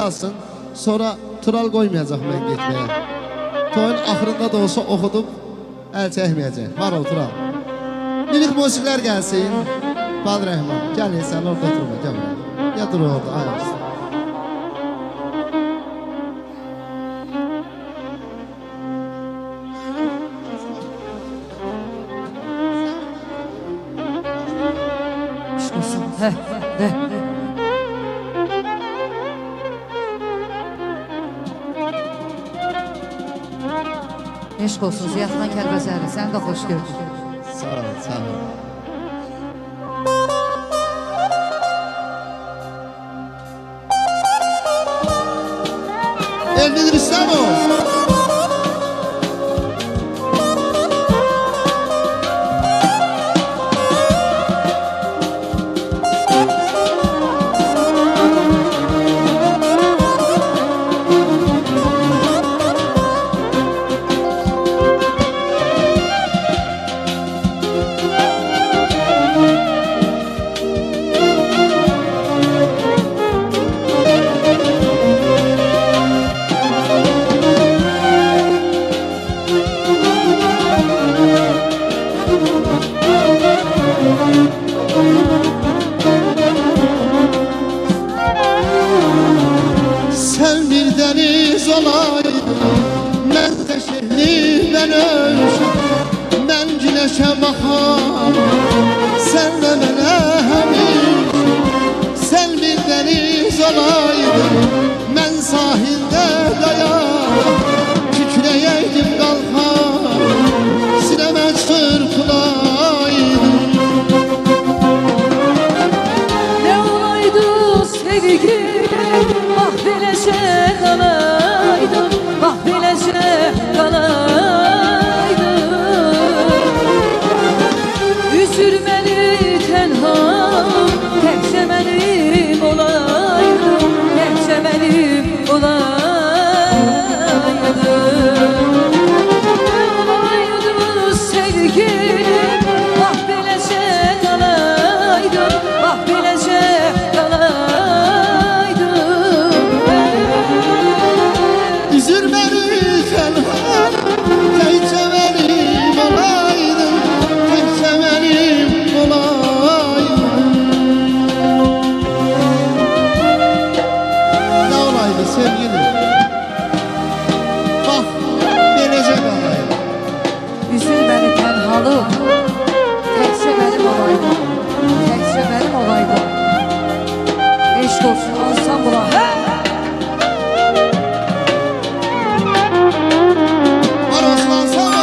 qalsın. Sonra Tural qoymayacaq mən getməyə. Toyun axırında da olsa oxudub əl çəkməyəcək. Var ol Tural. Lirik musiqilər gəlsin. Bahadır Rəhman, gəlin sən orada oturma, gəl buraya. Ya dur orada, ayaqsın. Eşq olsun Ziyadxan Kəlbəzəri, sən də xoş gördün. Sağ ol, sağ ol. Elvin Rüstemov. Sen bir deniz olaydın, mən də şehlindən ölmüşüm. Mən güneşe baxam, sen de mənə həmişim. Sen bir deniz olaydın, mən sahildə dayan. Kükrəyəydim qalxam, sinəmə çırpılaydın. Ne olaydı sevgi, ah beləcə qalaydın, ah beləcə qalaydın. Üzülməli tənha, təkcə mənim olaydın, təkcə mənim olaydın. Ne olaydı sevgi, ah beləcə qalaydın, ah beləcə qalaydın. Üzülmeli tənha, təkcə mənim olaydın, təkcə mənim olaydın. Nə olaydı sevgilim? Bax, beləcə qalaydı. Üzülməli tənhalıq, təkcə mənim olaydın, təkcə mənim olaydın. Eşq olsun ansambla, hə! Araslansana.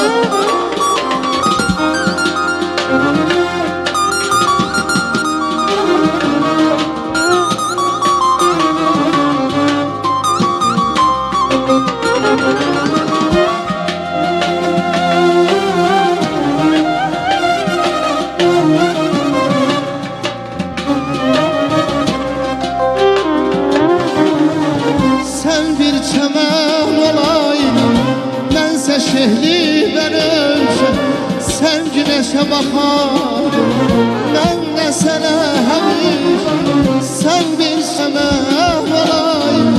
Sen bir çəmən olaydın, mənsə şehlindən ölmüşəm. Sen güneşe baxardın, mən də sənə həmişim. Sen bir çəmən olaydın,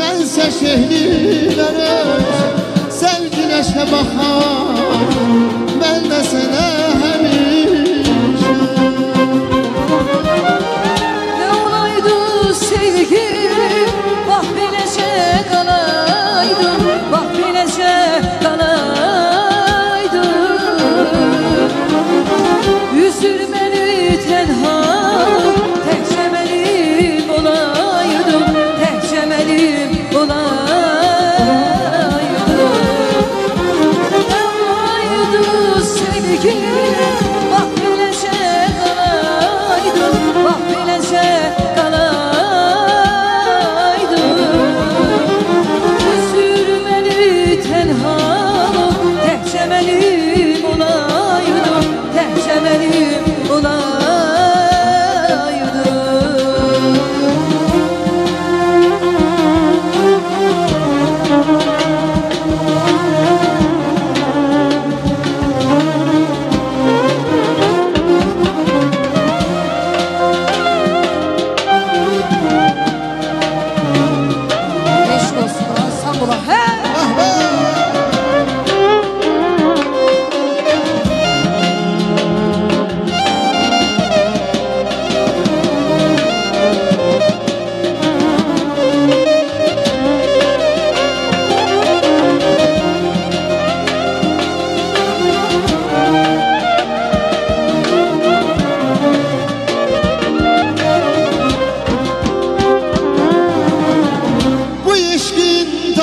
mənsə şehlindən ölmüşəm. Sen güneşe baxardın, mən də sənə həmişim. Ne olaydı sevgi, bak beləcə qalaydın, bak beləcə qalaydın. Üzülməli tənha, təkcə mənim olaydın, təkcə mənim olaydın. Ne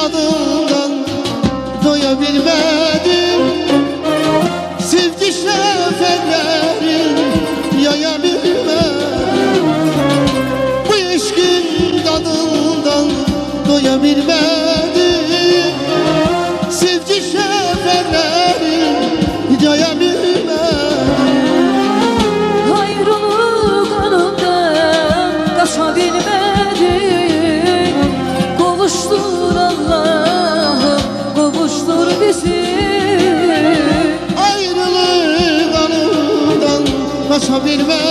dadından doya bilmedim. Sevgi şefeklerin yaya bilmedim. Bu eşkin dadından doya bilmedim. Sevgi şefeklerin yaya bilmedim. Ayrılık anından kaça bilmedim. Kovuştur Allah'ım, kovuştur bizi. Ayrılık anından kaça bilmedim.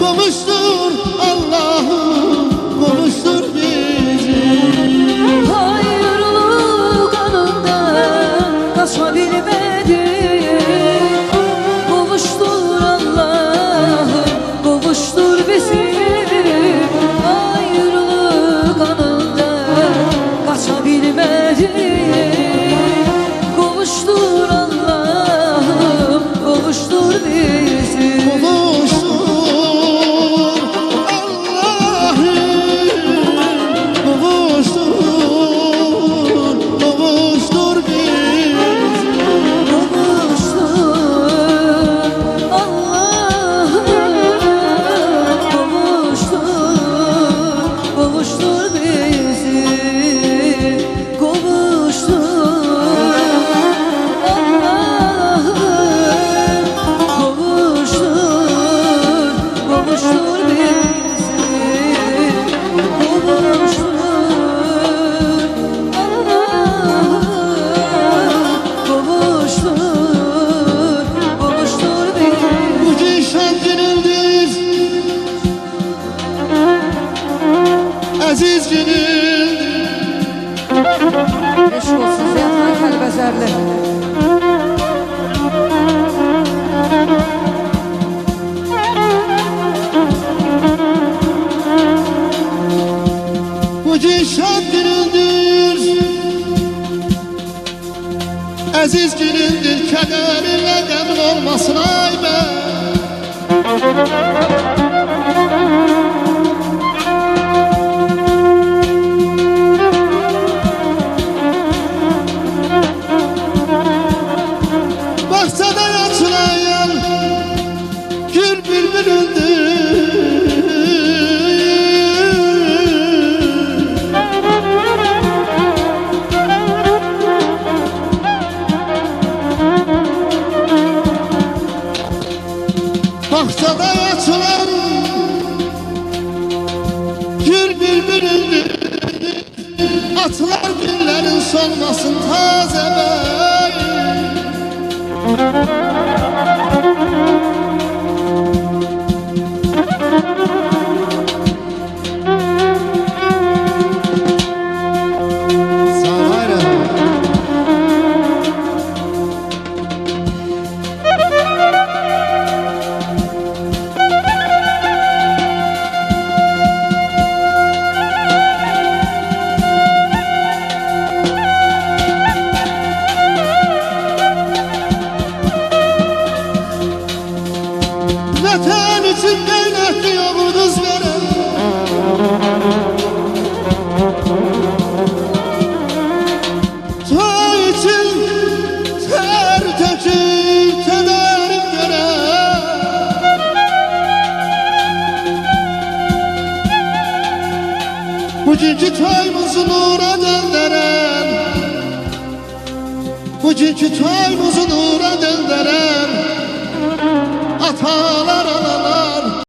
Kavuştur Allah'ım, kavuştur bizi. Ayrılık anından kaça bilmedim. Kovuştur Allah'ım, kovuştur bizi. Ayrılık anından kaça bilmedim. Kovuştur Allah'ım, kovuştur bizi. Kavuştur Allah'ım, kavuştur, kavuştur bizi. Kavuştur Allah'ım, kavuştur, kavuştur bizi. Kavuştur Allah'ım, kavuştur, kavuştur bizi. Kavuştur Allah'ım, kavuştur, kavuştur bizi. Bugün şan günündür, aziz günündür. Eşq olsun Ziyadxan Kəlbəzərli. Bugün şan günündür, aziz günündür. Kədərinlə qəmin olmasın ay mən. Bağçada açılayan gül bülbülündür. Bağçada açılan gül bülbülündür. Atlar güllerin solmasın taze bey. Bugünkü toyumuzu nura döndürən, bugünkü toyumuzu nura döndürən atalar analar